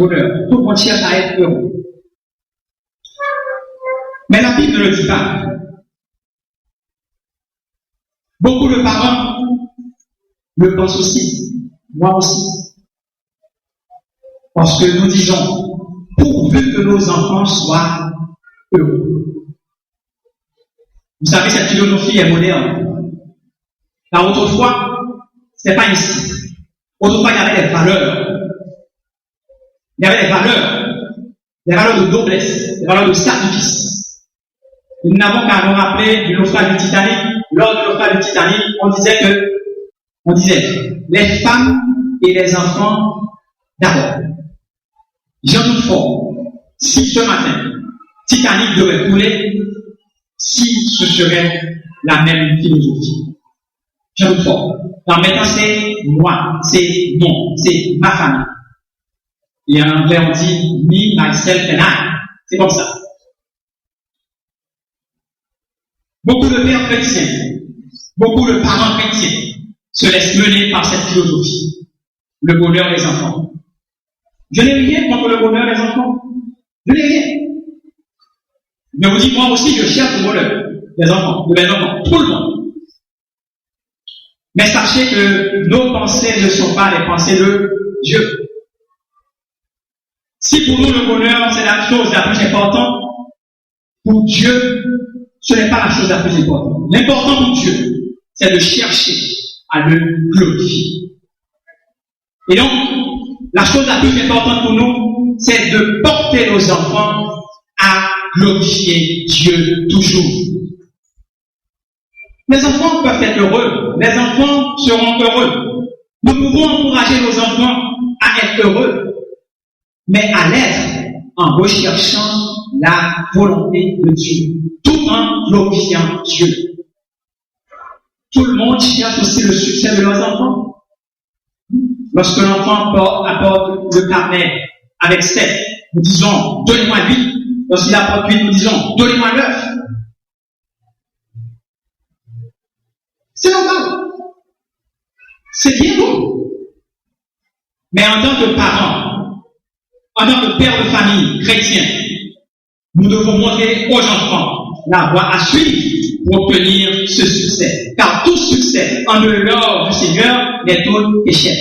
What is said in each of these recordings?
bonheur. Tout le monde cherche à être heureux. Mais la Bible ne le dit pas. Beaucoup de parents le pensent aussi. Moi aussi. Parce que nous disons, pourvu que nos enfants soient heureux. Vous savez, cette philosophie est moderne. Car autrefois, c'est pas ici. Autrefois, il y avait des valeurs. Il y avait des valeurs de noblesse, des valeurs de sacrifice. Et nous n'avons qu'à nous rappeler du naufrage du Titanic. Lors du naufrage du Titanic, on disait, les femmes et les enfants d'abord. J'en doute fort, si ce matin, Titanic devait couler, si ce serait la même philosophie. J'en doute fort. Alors maintenant, c'est moi, c'est mon, c'est ma famille. Et en anglais, on dit me, myself and I. C'est comme ça. Beaucoup de pères chrétiens, beaucoup de parents chrétiens se laissent mener par cette philosophie. Le bonheur des enfants. Je n'ai rien contre le bonheur des enfants. Je n'ai rien. Je vous dis, moi aussi, je cherche le bonheur des enfants, de mes enfants, tout le monde. Mais sachez que nos pensées ne sont pas les pensées de Dieu. Si pour nous le bonheur, c'est la chose la plus importante, pour Dieu, ce n'est pas la chose la plus importante. L'important pour Dieu, c'est de chercher à le glorifier. Et donc, la chose la plus importante pour nous, c'est de porter nos enfants à glorifier Dieu toujours. Les enfants peuvent être heureux. Les enfants seront heureux. Nous pouvons encourager nos enfants à être heureux, mais à l'être en recherchant la volonté de Dieu, tout en glorifiant Dieu. Tout le monde cherche aussi le succès de leurs enfants. Lorsque l'enfant apporte le carnet avec 7, nous disons, donnez-moi 8. Lorsqu'il apporte 8, nous disons, donnez-moi 9. C'est normal. C'est bien beau. Mais en tant que parents, en tant que père de famille chrétien, nous devons montrer aux enfants la voie à suivre pour obtenir ce succès. Car tout succès en dehors du Seigneur n'est autre qu'échec.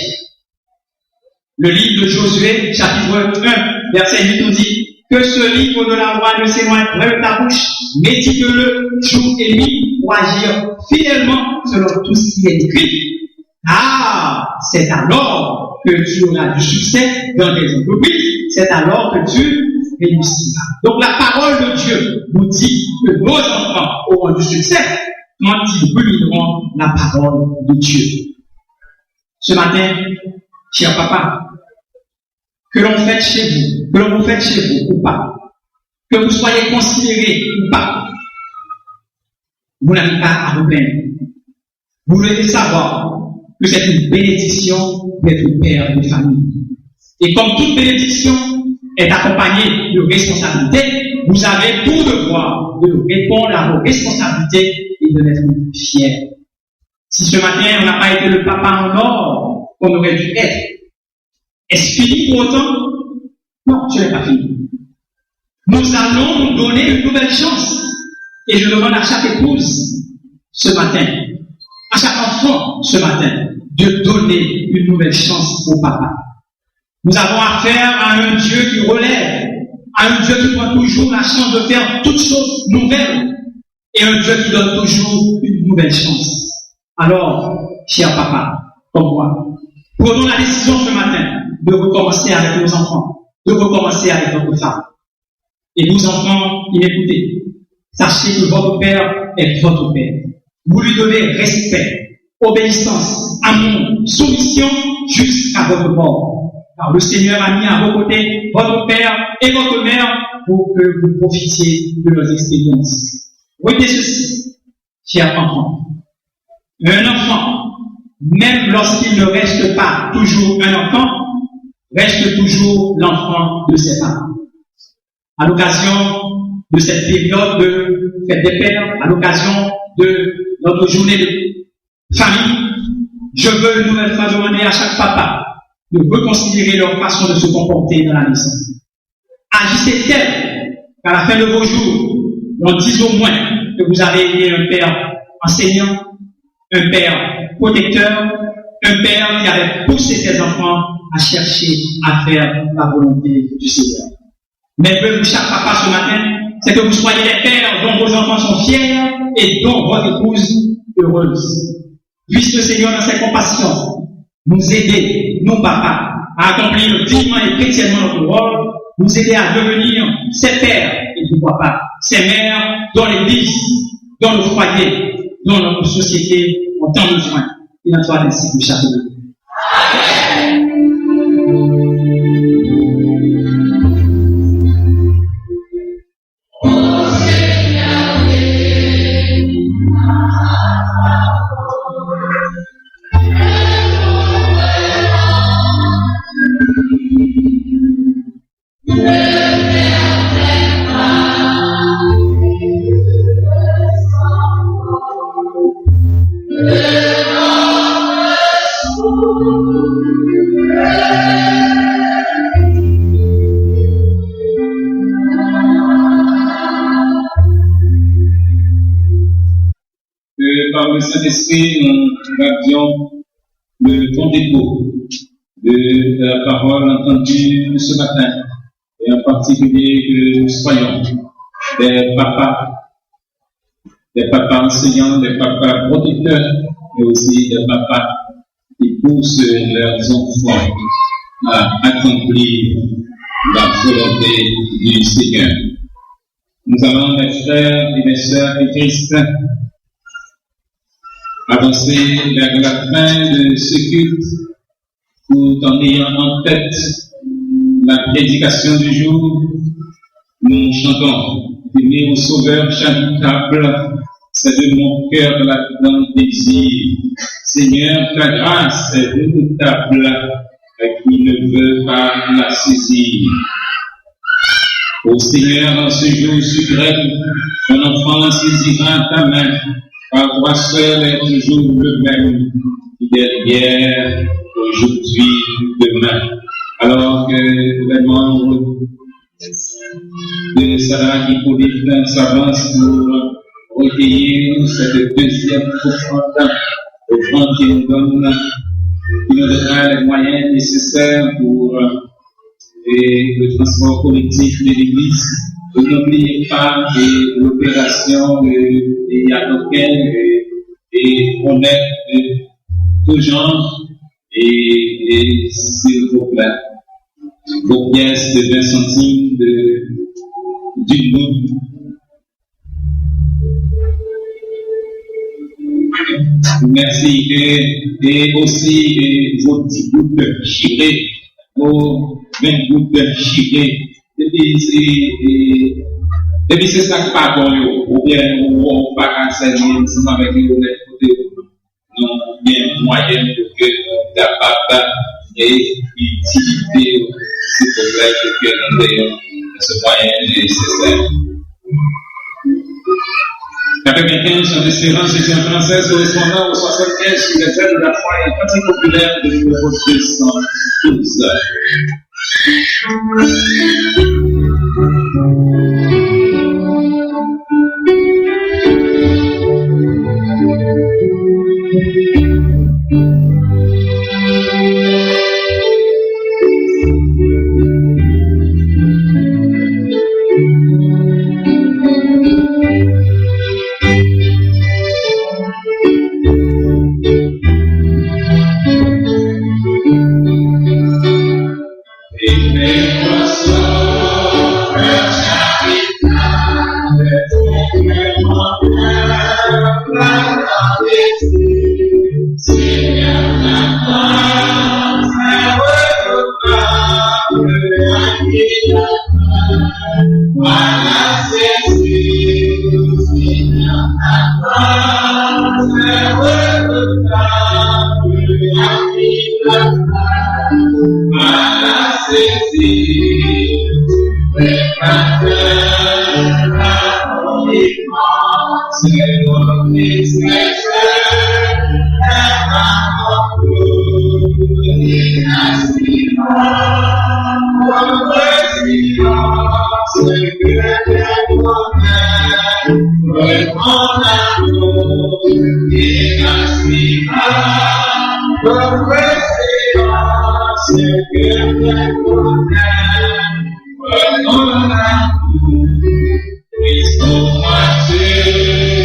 Le livre de Josué, chapitre 1, verset 8, nous dit que ce livre de la loi ne s'éloigne pas de ta bouche, médite-le jour et nuit pour agir fidèlement selon tout ce qui est écrit. Ah, c'est alors que tu auras du succès dans tes entreprises, c'est alors que tu réussiras. Donc la parole de Dieu nous dit que nos enfants auront du succès quand ils reliront la parole de Dieu. Ce matin, cher papa, que l'on fait chez vous, que l'on vous fait chez vous ou pas, que vous soyez considérés ou pas, vous n'avez pas à vous plaindre. Vous devez savoir que c'est une bénédiction d'être père de famille. Et comme toute bénédiction est accompagnée de responsabilités, vous avez pour devoir de répondre à vos responsabilités et de être fiers. Si ce matin on n'a pas été le papa en or qu'on aurait dû être, est-ce fini pour autant? Non, ce n'est pas fini. Nous allons nous donner une nouvelle chance. Et je demande à chaque épouse ce matin, à chaque enfant ce matin, de donner une nouvelle chance au papa. Nous avons affaire à un Dieu qui relève, à un Dieu qui prend toujours la chance de faire toutes choses nouvelles, et un Dieu qui donne toujours une nouvelle chance. Alors, cher papa, comme moi, prenons la décision ce matin de recommencer avec nos enfants, de recommencer avec notre femme. Et vous enfants qui m'écoutez, sachez que votre père est votre père. Vous lui devez respect, obéissance, amour, soumission jusqu'à votre mort. Car le Seigneur a mis à vos côtés votre père et votre mère pour que vous profitiez de leurs expériences. Retenez ceci, chers enfants. Un enfant, même lorsqu'il ne reste pas toujours un enfant, reste toujours l'enfant de ses parents. À l'occasion de cette période de fête des pères, à l'occasion de notre journée de famille, je veux une nouvelle fois demander à chaque papa de reconsidérer leur façon de se comporter dans la maison. Agissez tel qu'à la fin de vos jours, on dise au moins que vous avez été un père enseignant, un père protecteur, un père qui avait poussé ses enfants à chercher à faire la volonté du Seigneur. Mais pour chaque papa ce matin, c'est que vous soyez des pères dont vos enfants sont fiers et dont votre épouse heureuse. Puisse le Seigneur dans ses compassions nous aider, nous papas, à accomplir dignement et chrétiennement notre rôle, nous aider à devenir ces pères et pourquoi pas ces mères dans l'église, dans le foyer, dans notre société ont tant besoin. Il en soit ainsi pour chacun de nous. Par le Saint-Esprit, nous avions le bon dépôt de la parole entendue ce matin, et en particulier que nous soyons des papas enseignants, des papas protecteurs, mais aussi des papas qui poussent leurs enfants à accomplir la volonté du Seigneur. Nous allons, mes frères et mes sœurs de Christ, avancer vers la fin de ce culte, tout en ayant en tête la prédication du jour. Nous chantons « Aimer au Sauveur charitable, c'est de mon cœur la grande désir. Seigneur, ta grâce est redoutable, qui ne veut pas la saisir. Ô Seigneur, en ce jour suprême, ton enfant saisira ta main, car toi seul est toujours le même, hier, aujourd'hui, demain. Alors que les membres de Sarah Hippolyte s'avancent pour recueillir cette deuxième offrande qui nous donnera les moyens nécessaires pour le transport collectif de l'Église. N'oubliez pas l'opération des Yadoken et honnête de tout genre et s'il vous plaît, vos pièces de 20 centimes d'une goutte. Merci et aussi vos 10 gouttes chiffrées, vos 20 gouttes chiffrées. Et puis c'est ça qui pas bon, ou bien on va enseigner ensemble avec les honnêtes côté, nous bien moyen pour que nous capable et utilité, s'il vous plaît, que nous ayons ce moyen nécessaire. 95 sur l'espérance édition française correspondant au 75 sur les ailes de la foi et parti populaire de numéro 212. Merci. mon amour, inaccessible, préférence que je connais, mon amour, Christ pour moi sur le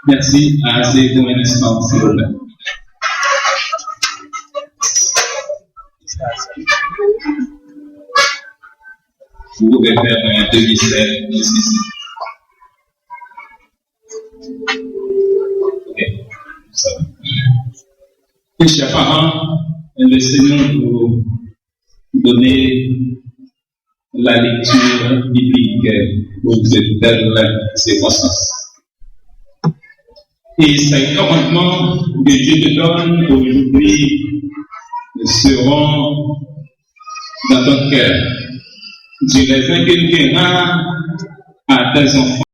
Merci. Assez pour un instant, s'il vous plaît. Vous pouvez faire un demi-cercle ici. Ok. Ça va. Et chers parents, laissez-nous vous donner la lecture biblique pour cette belle circonstance. Et ces commandements que Dieu te donne aujourd'hui seront dans ton cœur. Tu les inculqueras à tes enfants.